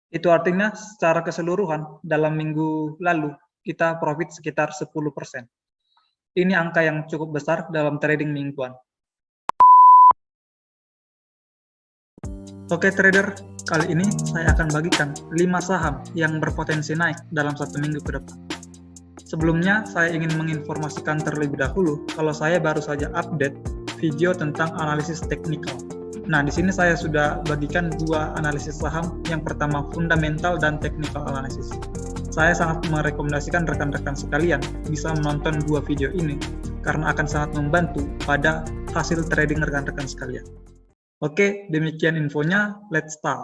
Itu artinya secara keseluruhan dalam minggu lalu kita profit sekitar 10%. Ini angka yang cukup besar dalam trading mingguan. Oke trader, kali ini saya akan bagikan 5 saham yang berpotensi naik dalam 1 minggu ke depan. Sebelumnya, saya ingin menginformasikan terlebih dahulu kalau saya baru saja update video tentang analisis teknikal. Nah, di sini saya sudah bagikan 2 analisis saham, yang pertama fundamental dan technical analysis. Saya sangat merekomendasikan rekan-rekan sekalian bisa menonton 2 video ini karena akan sangat membantu pada hasil trading rekan-rekan sekalian. Oke, demikian infonya, let's start.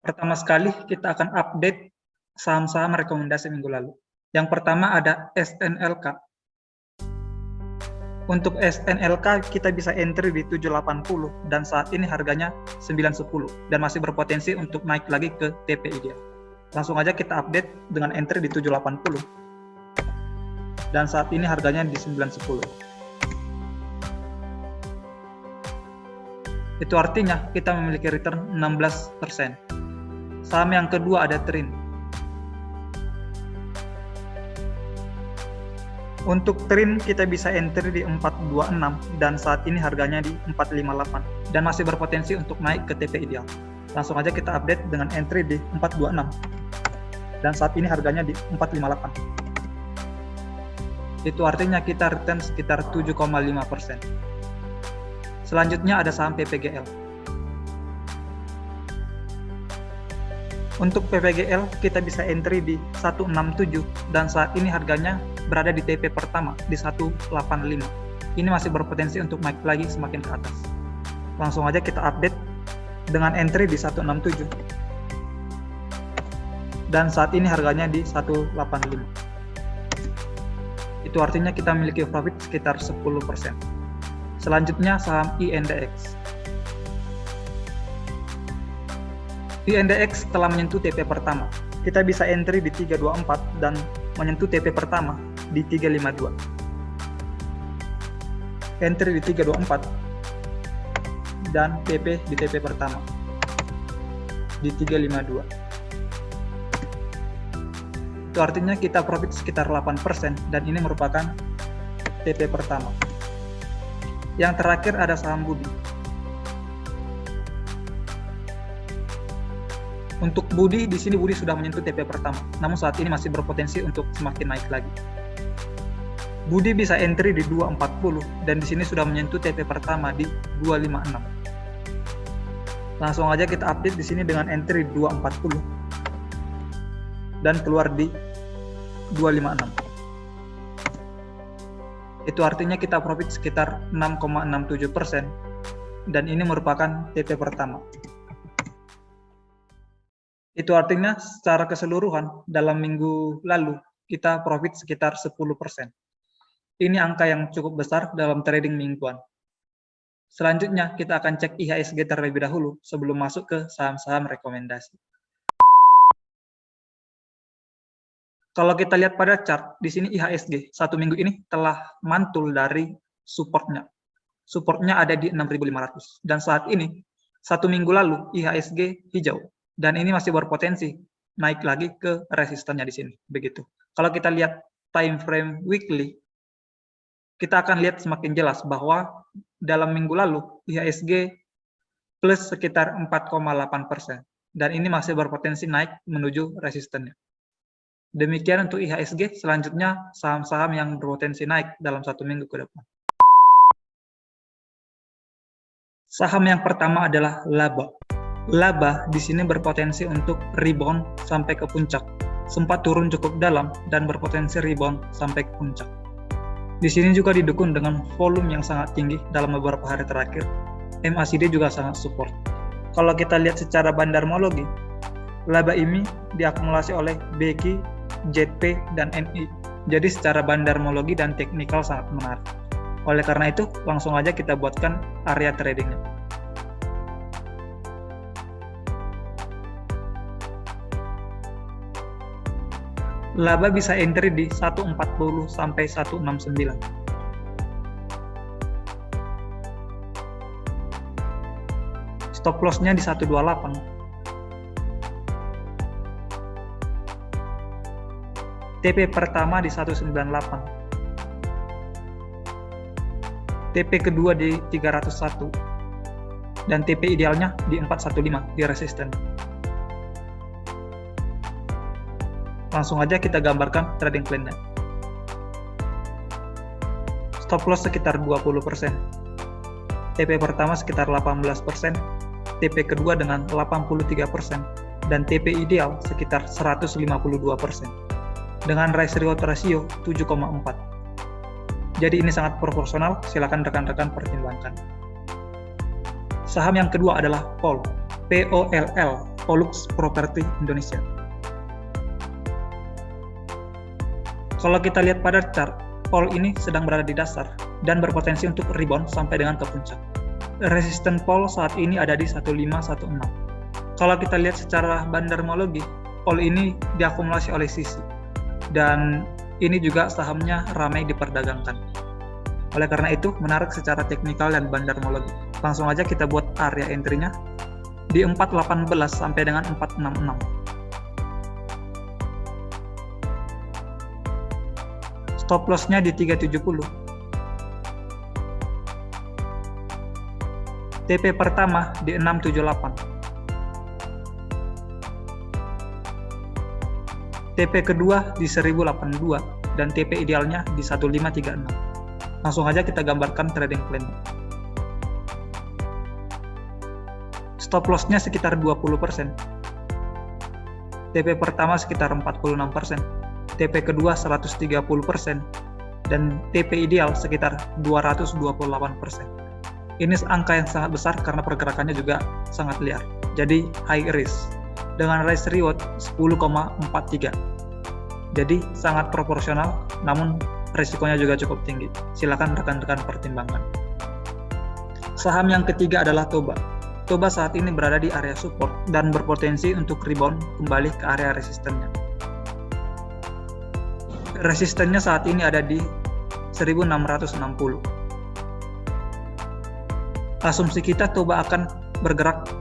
Pertama sekali, kita akan update saham-saham rekomendasi minggu lalu. Yang pertama ada SNLK. Untuk SNLK kita bisa entry di 780 dan saat ini harganya 910 dan masih berpotensi untuk naik lagi ke TP ideal. Langsung aja kita update dengan entry di 780 dan saat ini harganya di 910. Itu artinya kita memiliki return 16%. Saham yang kedua ada TRIN. Untuk TRIN kita bisa entry di 426 dan saat ini harganya di 458 dan masih berpotensi untuk naik ke TP ideal. Langsung aja kita update dengan entry di 426 dan saat ini harganya di 458. Itu artinya kita return sekitar 7,5%. Selanjutnya ada saham PPGL. Untuk PPGL kita bisa entry di 167 dan saat ini harganya berada di TP pertama di 185. Ini masih berpotensi untuk naik lagi semakin ke atas. Langsung aja kita update dengan entry di 167 dan saat ini harganya di 185. Itu artinya kita memiliki profit sekitar 10%. Selanjutnya saham INDX. INDX telah menyentuh TP pertama. Kita bisa entry di 324 dan menyentuh TP pertama di 352. Entry di 324 dan TP di TP pertama di 352. Itu artinya kita profit sekitar 8% dan ini merupakan TP pertama. Yang terakhir ada saham Budi. Untuk Budi, di sini Budi sudah menyentuh TP pertama, namun saat ini masih berpotensi untuk semakin naik lagi. Budi bisa entry di 240 dan di sini sudah menyentuh TP pertama di 256. Langsung aja kita update di sini dengan entry 240 dan keluar di 256. Itu artinya kita profit sekitar 6,67% dan ini merupakan TP pertama. Itu artinya secara keseluruhan dalam minggu lalu kita profit sekitar 10%. Ini angka yang cukup besar dalam trading mingguan. Selanjutnya kita akan cek IHSG terlebih dahulu sebelum masuk ke saham-saham rekomendasi. Kalau kita lihat pada chart, di sini IHSG 1 minggu ini telah mantul dari supportnya. Supportnya ada di 6.500 dan saat ini 1 minggu lalu IHSG hijau dan ini masih berpotensi naik lagi ke resistennya di sini. Begitu. Kalau kita lihat time frame weekly, kita akan lihat semakin jelas bahwa dalam minggu lalu IHSG plus sekitar 4,8% dan ini masih berpotensi naik menuju resistennya. Demikian untuk IHSG, selanjutnya saham-saham yang berpotensi naik dalam 1 minggu ke depan. Saham yang pertama adalah Laba. Laba di sini berpotensi untuk rebound sampai ke puncak. Sempat turun cukup dalam dan berpotensi rebound sampai ke puncak. Di sini juga didukung dengan volume yang sangat tinggi dalam beberapa hari terakhir. MACD juga sangat support. Kalau kita lihat secara bandarmologi, Laba ini diakumulasi oleh BQ, ZP, dan NI. Jadi secara bandarmologi dan teknikal sangat menarik. Oleh karena itu, langsung aja kita buatkan area tradingnya. Laba bisa entry di 140 sampai 169. Stop loss-nya di 128. TP pertama di 198. TP kedua di 301. Dan TP idealnya di 415 di resisten. Langsung aja kita gambarkan trading plan-nya. Stop loss sekitar 20%. TP pertama sekitar 18%, TP kedua dengan 83%, dan TP ideal sekitar 152%. Dengan risk reward ratio 7,4. Jadi ini sangat proporsional, silakan rekan-rekan pertimbangkan. Saham yang kedua adalah POL, POLL, Pollux Property Indonesia. Kalau kita lihat pada chart, POL ini sedang berada di dasar dan berpotensi untuk rebound sampai dengan ke puncak. Resisten POL saat ini ada di 1516. Kalau kita lihat secara bandarmologi, POL ini diakumulasi oleh sisi. Dan ini juga sahamnya ramai diperdagangkan. Oleh karena itu, menarik secara teknikal dan bandarmologi. Langsung aja kita buat area entry-nya di 418 sampai dengan 466. Stop loss-nya di 370. TP pertama di 678. TP kedua di 1082 dan TP idealnya di 1536. Langsung aja kita gambarkan trading plan. Stop loss-nya sekitar 20%. TP pertama sekitar 46%, TP kedua 130%, dan TP ideal sekitar 228%. Ini angka yang sangat besar karena pergerakannya juga sangat liar. Jadi high risk. Dengan risk reward 10,43. Jadi sangat proporsional, namun risikonya juga cukup tinggi. Silakan rekan-rekan pertimbangkan. Saham yang ketiga adalah Toba. Toba saat ini berada di area support dan berpotensi untuk rebound kembali ke area resistennya. Resistennya saat ini ada di 1660. Asumsi kita Toba akan bergerak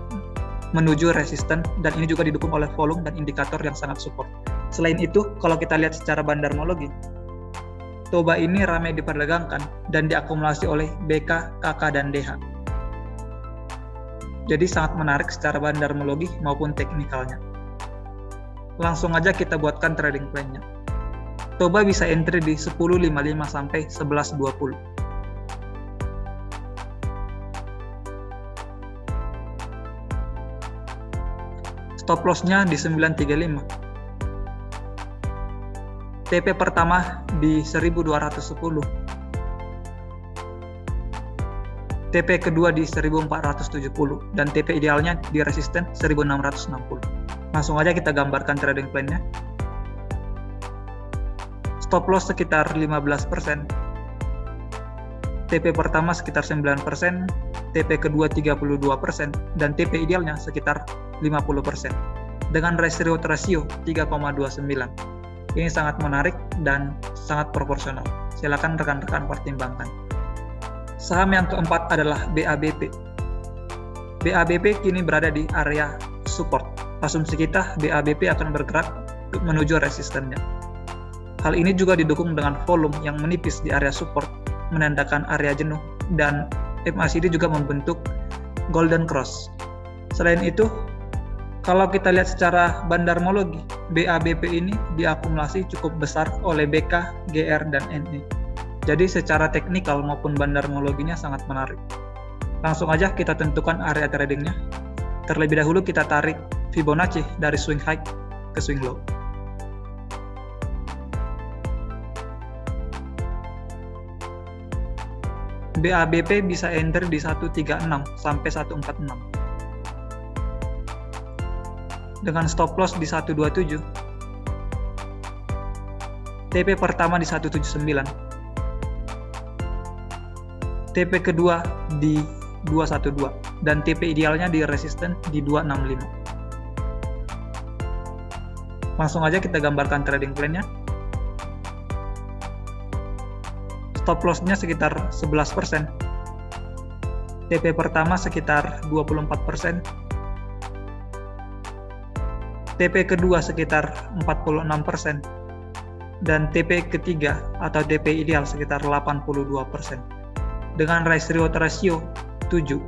menuju resisten dan ini juga didukung oleh volume dan indikator yang sangat support. Selain itu, kalau kita lihat secara bandarmologi, Toba ini ramai diperdagangkan dan diakumulasi oleh BK, KK, dan DH. Jadi sangat menarik secara bandarmologi maupun teknikalnya. Langsung aja kita buatkan trading plan-nya. Toba bisa entry di 10.55 sampai 11.20. Stop loss-nya di 935. TP pertama di 1210. TP kedua di 1470 dan TP idealnya di resisten 1660. Langsung aja kita gambarkan trading plan-nya. Stop loss sekitar 15%. TP pertama sekitar 9%, TP kedua 32%, dan TP idealnya sekitar 50%. Dengan risk reward ratio 3,29. Ini sangat menarik dan sangat proporsional. Silakan rekan-rekan pertimbangkan. Saham yang keempat adalah BABP. BABP kini berada di area support. Asumsi kita BABP akan bergerak menuju resistennya. Hal ini juga didukung dengan volume yang menipis di area support, menandakan area jenuh, dan MACD juga membentuk golden cross. Selain itu, kalau kita lihat secara bandarmologi, BABP ini diakumulasi cukup besar oleh BK, GR, dan NE. Jadi secara teknikal maupun bandarmologinya sangat menarik. Langsung aja kita tentukan area tradingnya. Terlebih dahulu kita tarik Fibonacci dari swing high ke swing low. BABP bisa enter di 136 sampai 146. Dengan stop loss di 127. TP pertama di 179. TP kedua di 212 dan TP idealnya di resisten di 265. Langsung aja kita gambarkan trading plan-nya. Stop loss-nya sekitar 11%. TP pertama sekitar 24%, TP kedua sekitar 46%, dan TP ketiga atau TP ideal sekitar 82%. Dengan risk reward ratio 7.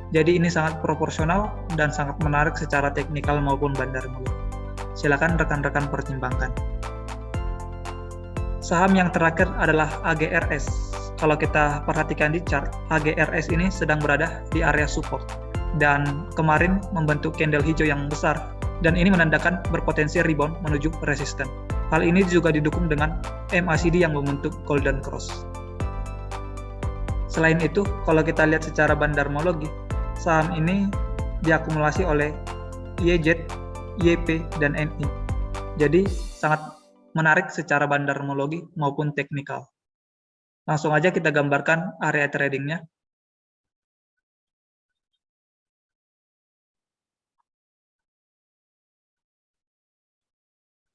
Jadi ini sangat proporsional dan sangat menarik secara teknikal maupun bandarmologi. Silakan rekan-rekan pertimbangkan. Saham yang terakhir adalah AGRS. Kalau kita perhatikan di chart, AGRS ini sedang berada di area support dan kemarin membentuk candle hijau yang besar dan ini menandakan berpotensi rebound menuju resisten. Hal ini juga didukung dengan MACD yang membentuk golden cross. Selain itu, kalau kita lihat secara bandarmologi, saham ini diakumulasi oleh YZ, YP, dan NI. Jadi sangat menarik secara bandarmologi maupun teknikal. Langsung aja kita gambarkan area tradingnya.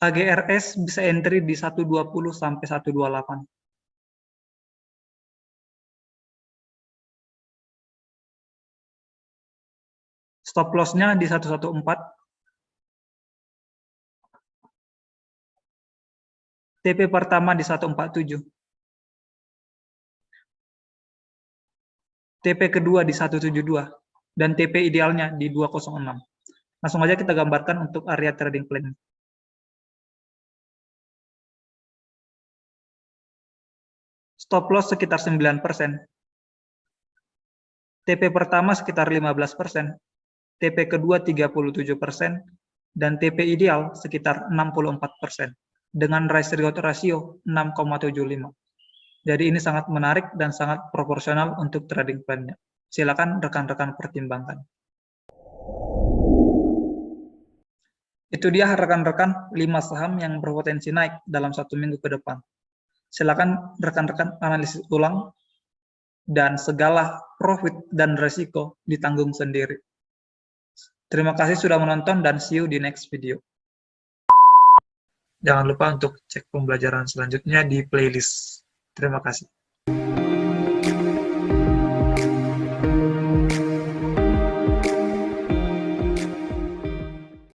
AGRS bisa entry di 120 sampai 128. Stop loss-nya di 114. TP pertama di 147. TP kedua di 172. Dan TP idealnya di 206. Langsung aja kita gambarkan untuk area trading plan. Stop loss sekitar 9%. TP pertama sekitar 15%. TP kedua 37%. Dan TP ideal sekitar 64%. Dengan risk reward ratio 6,75. Jadi ini sangat menarik dan sangat proporsional untuk trading plan-nya. Silakan rekan-rekan pertimbangkan. Itu dia rekan-rekan 5 saham yang berpotensi naik dalam 1 minggu ke depan. Silakan rekan-rekan analisis ulang dan segala profit dan resiko ditanggung sendiri. Terima kasih sudah menonton dan see you di next video. Jangan lupa untuk cek pembelajaran selanjutnya di playlist. Terima kasih.